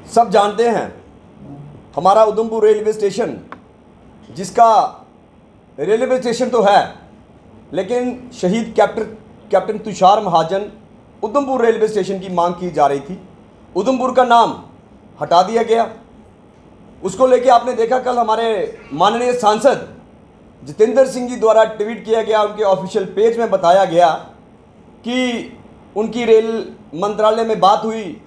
सब जानते हैं हमारा उधमपुर रेलवे स्टेशन, जिसका रेलवे स्टेशन तो है लेकिन शहीद कैप्टन तुषार महाजन उधमपुर रेलवे स्टेशन की मांग की जा रही थी। उधमपुर का नाम हटा दिया गया। उसको लेके आपने देखा कल हमारे माननीय सांसद जितेंद्र सिंह जी द्वारा ट्वीट किया गया, उनके ऑफिशियल पेज में बताया गया कि उनकी रेल मंत्रालय में बात हुई।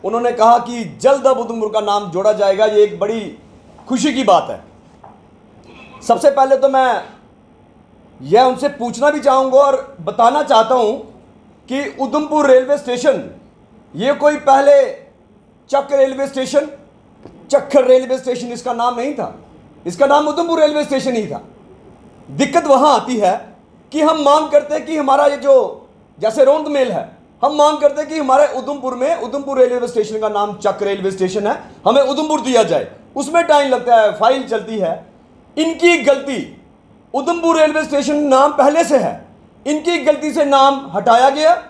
उन्होंने कहा कि जल्द अब उधमपुर का नाम जोड़ा जाएगा। ये एक बड़ी खुशी की बात है। सबसे पहले तो मैं यह उनसे पूछना भी चाहूँगा और बताना चाहता हूँ कि उधमपुर रेलवे स्टेशन ये कोई पहले चक्र रेलवे स्टेशन इसका नाम नहीं था। इसका नाम उधमपुर रेलवे स्टेशन ही था। दिक्कत वहाँ आती है कि हम मांग करते हैं कि हमारा ये जो जैसे रौंद मेल है, हम मांग करते हैं कि हमारे उधमपुर में उधमपुर रेलवे स्टेशन का नाम चक्र रेलवे स्टेशन है, हमें उधमपुर दिया जाए। उसमें टाइम लगता है, फाइल चलती है। इनकी गलती, उधमपुर रेलवे स्टेशन नाम पहले से है, इनकी गलती से नाम हटाया गया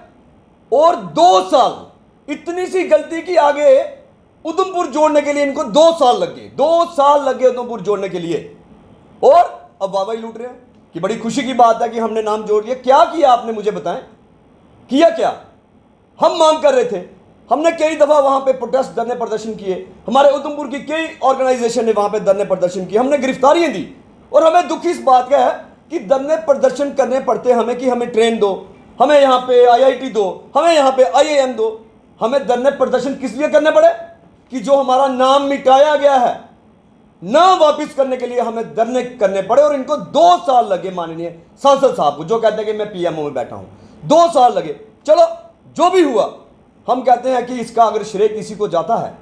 और 2 साल, इतनी सी गलती की आगे उधमपुर जोड़ने के लिए इनको 2 साल लग गए। 2 साल लग गए उधमपुर जोड़ने के लिए और अब वाहवाही लूट रहे हैं कि बड़ी खुशी की बात है कि हमने नाम जोड़ लिया। क्या किया आपने, मुझे बताएं, किया क्या? हम मांग कर रहे थे, हमने कई दफा वहां पे प्रोटेस्ट धरने प्रदर्शन किए, हमारे उधमपुर की कई ऑर्गेनाइजेशन ने वहां पे धरने प्रदर्शन किए, हमने गिरफ्तारियां दी और हमें दुख इस बात का है कि धरने प्रदर्शन करने पड़ते हमें कि हमें ट्रेन दो, हमें यहाँ पे IIT दो, हमें यहाँ पे IIM दो। हमें धरने प्रदर्शन किस लिए करने पड़े कि जो हमारा नाम मिटाया गया है नाम वापिस करने के लिए हमें धरने करने पड़े और इनको 2 साल लगे। माननीय सांसद साहब को, जो कहते हैं कि मैं PMO में बैठा हूं, 2 साल लगे। चलो जो भी हुआ, हम कहते हैं कि इसका अगर श्रेय किसी को जाता है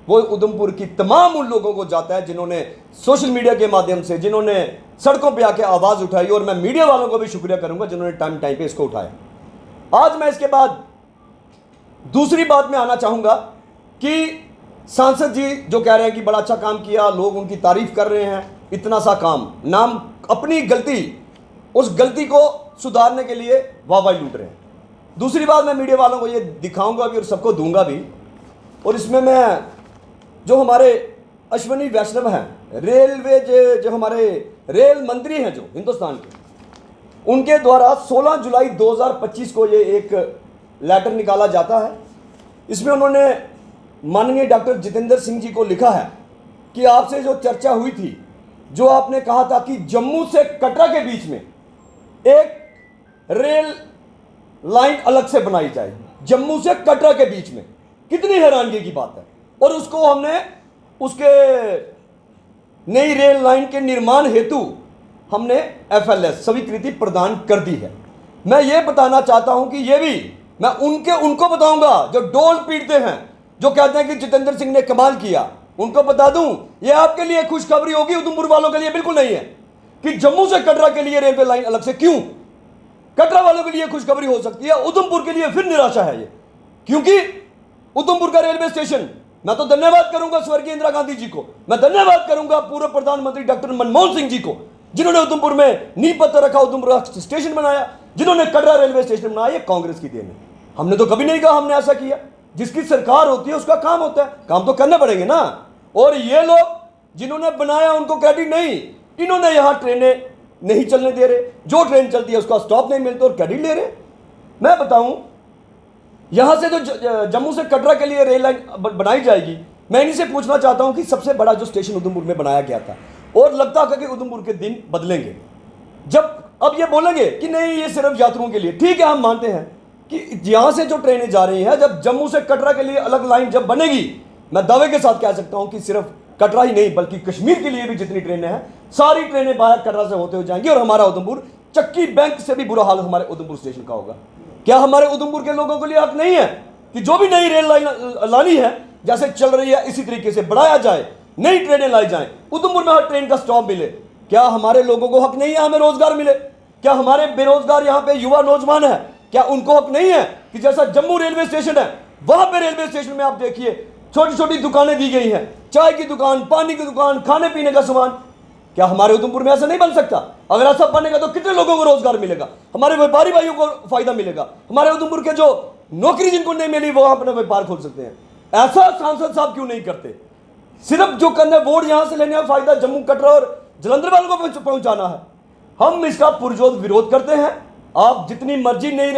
वो उधमपुर की तमाम उन लोगों को जाता है जिन्होंने सोशल मीडिया के माध्यम से, जिन्होंने सड़कों पे आके आवाज उठाई। और मैं मीडिया वालों को भी शुक्रिया करूंगा जिन्होंने टाइम पे इसको उठाया। आज मैं इसके बाद दूसरी बात में आना चाहूंगा कि सांसद जी जो कह रहे हैं कि बड़ा अच्छा काम किया, लोग उनकी तारीफ कर रहे हैं, इतना सा काम, नाम अपनी गलती, उस गलती को सुधारने के लिए वाहवाही लूट रहे हैं। दूसरी बात मैं मीडिया वालों को ये दिखाऊंगा भी और सबको दूंगा भी, और इसमें मैं जो हमारे अश्विनी वैष्णव हैं, रेलवे जो हमारे रेल मंत्री हैं जो हिंदुस्तान के, उनके द्वारा 16 जुलाई 2025 को ये एक लेटर निकाला जाता है। इसमें उन्होंने माननीय डॉक्टर जितेंद्र सिंह जी को लिखा है कि आपसे जो चर्चा हुई थी, जो आपने कहा था कि जम्मू से कटरा के बीच में एक रेल लाइन अलग से बनाई जाए, जम्मू से कटरा के बीच में, कितनी हैरानगी की बात है। और उसको हमने उसके नई रेल लाइन के निर्माण हेतु हमने FLS स्वीकृति प्रदान कर दी है। मैं ये बताना चाहता हूं कि ये भी मैं उनको बताऊंगा जो डोल पीटते हैं, जो कहते हैं कि जितेंद्र सिंह ने कमाल किया। उनको बता दूं, ये आपके लिए खुशखबरी होगी, उधमपुर वालों के लिए बिल्कुल नहीं है कि जम्मू से कटरा के लिए रेलवे लाइन अलग से। क्यों? कटरा वालों के लिए खुशखबरी हो सकती है, उधमपुर के लिए फिर निराशा है ये, क्योंकि उधमपुर का रेलवे स्टेशन, मैं तो धन्यवाद करूंगा स्वर्गीय इंदिरा गांधी जी को, मैं धन्यवाद करूंगा पूर्व प्रधानमंत्री डॉक्टर मनमोहन सिंह जी को, जिन्होंने उधमपुर में नींव पत्थर रखा, उधमपुर स्टेशन बनाया, जिन्होंने कटरा रेलवे स्टेशन बनाया। ये कांग्रेस की देन है। हमने तो कभी नहीं कहा हमने ऐसा किया। जिसकी सरकार होती है उसका काम होता है, काम तो करने पड़ेंगे ना। और ये लोग जिन्होंने बनाया उनको क्रेडिट नहीं, इन्होंने यहां ट्रेनें नहीं चलने दे रहे, जो ट्रेन चलती है उसका स्टॉप नहीं मिलता और क्रेडिट ले रहे। मैं बताऊं, यहां से जो जम्मू से कटरा के लिए रेल लाइन बनाई जाएगी, मैं इन्हीं से पूछना चाहता हूं कि सबसे बड़ा जो स्टेशन उधमपुर में बनाया गया था, और लगता था कि उधमपुर के दिन बदलेंगे, जब अब ये बोलेंगे कि नहीं ये सिर्फ यात्रियों के लिए, ठीक है हम मानते हैं कि यहां से जो ट्रेनें जा रही हैं, जब जम्मू से कटरा के लिए अलग लाइन जब बनेगी, मैं दावे के साथ कह सकता हूं कि सिर्फ कटरा ही नहीं बल्कि कश्मीर के लिए भी जितनी ट्रेनें हैं, सारी ट्रेनें बाहर कटरा से होते हुए जाएंगी और हमारा उधमपुर चक्की बैंक से भी बुरा हाल हमारे उधमपुर स्टेशन का होगा। क्या हमारे उधमपुर के लोगों के लिए हक नहीं है कि जो भी नई रेल लाइन लानी है, जैसे चल रही है इसी तरीके से बढ़ाया जाए, नई ट्रेनें लाई जाएं, उधमपुर में हर ट्रेन का स्टॉप मिले? क्या हमारे लोगों को हक नहीं है हमें रोजगार मिले? क्या हमारे बेरोजगार यहाँ पे युवा नौजवान है, क्या उनको हक नहीं है कि जैसा जम्मू रेलवे स्टेशन है, वहां पे रेलवे स्टेशन में आप देखिए छोटी छोटी दुकानें दी गई हैं, चाय की दुकान, पानी की दुकान, खाने पीने का सामान। क्या हमारे उधमपुर में ऐसा नहीं बन सकता? अगर ऐसा बनेगा तो कितने लोगों को रोजगार मिलेगा, हमारे व्यापारी भाइयों को फायदा मिलेगा, हमारे उधमपुर के जो नौकरी जिनको नहीं मिली वो अपना व्यापार खोल सकते हैं। ऐसा सांसद साहब क्यों नहीं करते? सिर्फ जो करना है वोट यहां से लेने का फायदा जम्मू कटरा और जलंधर वालों को पहुंचाना है। हम इसका पुरजोर विरोध करते हैं। आप जितनी मर्जी नई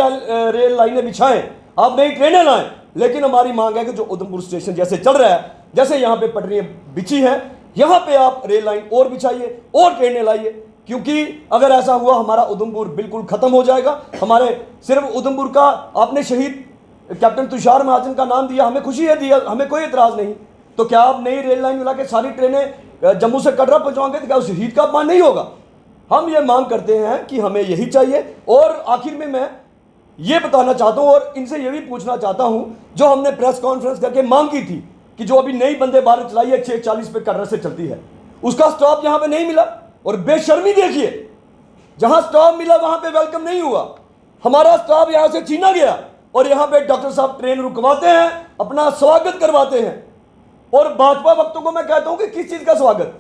रेल लाइनें बिछाएं, आप नई ट्रेनें लाएं, लेकिन हमारी मांग है कि जो उधमपुर स्टेशन जैसे चल रहा है, जैसे यहाँ पे पटरियां बिछी हैं, यहाँ पे आप रेल लाइन और बिछाइए और ट्रेनें लाइए, क्योंकि अगर ऐसा हुआ हमारा उधमपुर बिल्कुल खत्म हो जाएगा। हमारे सिर्फ उधमपुर का आपने शहीद कैप्टन तुषार महाजन का नाम दिया, हमें खुशी है, दिया, हमें कोई एतराज नहीं। तो क्या आप नई रेल लाइन मिला के सारी ट्रेनें जम्मू से कटरा पहुंचाओगे तो क्या उस शहीद का अपमान नहीं होगा? हम ये मांग करते हैं कि हमें यही चाहिए। और आखिर में मैं ये बताना चाहता हूं और इनसे ये भी पूछना चाहता हूं, जो हमने प्रेस कॉन्फ्रेंस करके मांग की थी कि जो अभी नई वंदे भारत चलाई है 6:40 पे कटरा से चलती है, उसका स्टॉप यहां पे नहीं मिला। और बेशर्मी देखिए, जहां स्टॉप मिला वहां पे वेलकम नहीं हुआ, हमारा स्टॉप यहां से छीना गया और यहां पे डॉक्टर साहब ट्रेन रुकवाते हैं, अपना स्वागत करवाते हैं। और भाजपा वक्तों को मैं कहता हूं कि किस चीज का स्वागत?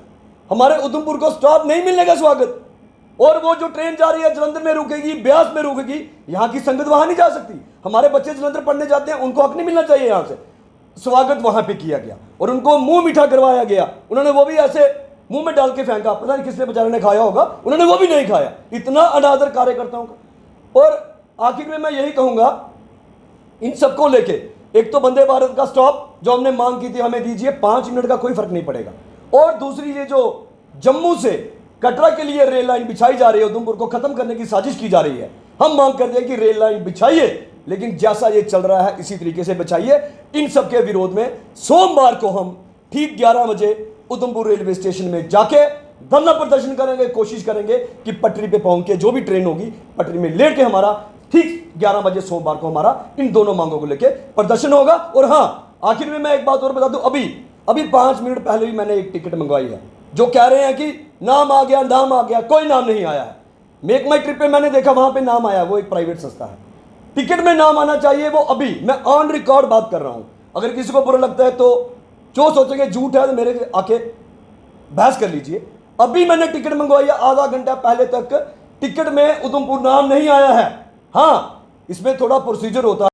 हमारे उधमपुर को स्टॉप नहीं मिलने का स्वागत। और वो जो ट्रेन जा रही है जलंधर में रुकेगी, ब्यास में रुकेगी, यहां की संगत वहां नहीं जा सकती। हमारे बच्चे जलंधर पढ़ने जाते हैं, उनको हक नहीं मिलना चाहिए। यहां से स्वागत वहां पे किया गया और उनको मुंह मीठा करवाया गया। उन्होंने वो भी ऐसे मुंह में डाल के फेंका, पता नहीं किसने बेचारे ने खाया होगा, उन्होंने वो भी नहीं खाया। इतना अनादर कार्यकर्ताओं का। और आखिर में मैं यही कहूंगा इन सबको लेके, एक तो वंदे भारत का स्टॉप जो हमने मांग की थी हमें दीजिए, 5 मिनट का कोई फर्क नहीं पड़ेगा। और दूसरी ये जो जम्मू से कटरा के लिए रेल लाइन बिछाई जा रही है, उधमपुर को खत्म करने की साजिश की जा रही है, हम मांग करते हैं कि रेल लाइन बिछाइए, लेकिन जैसा ये चल रहा है इसी तरीके से बिछाइए। इन सब के विरोध में सोमवार को हम ठीक 11 बजे उधमपुर रेलवे स्टेशन में जाके धरना प्रदर्शन करेंगे, कोशिश करेंगे कि पटरी पे पहुंच के जो भी ट्रेन होगी पटरी में लेट के हमारा ठीक 11 बजे सोमवार को हमारा इन दोनों मांगों को लेकर प्रदर्शन होगा। और हाँ, आखिर में मैं एक बात और बता दूं, अभी 5 मिनट पहले भी मैंने एक टिकट मंगवाई है। जो कह रहे हैं कि नाम आ गया, नाम आ गया, कोई नाम नहीं आया है। मेक माई ट्रिप पे मैंने देखा, वहां पे नाम आया, वो एक प्राइवेट संस्था है। टिकट में नाम आना चाहिए, वो अभी मैं ऑन रिकॉर्ड बात कर रहा हूं। अगर किसी को बुरा लगता है तो जो सोचेंगे झूठ है तो मेरे आके बहस कर लीजिए। अभी मैंने टिकट मंगवाई है, आधा घंटा पहले तक टिकट में उधमपुर नाम नहीं आया है। हाँ, इसमें थोड़ा प्रोसीजर होता है।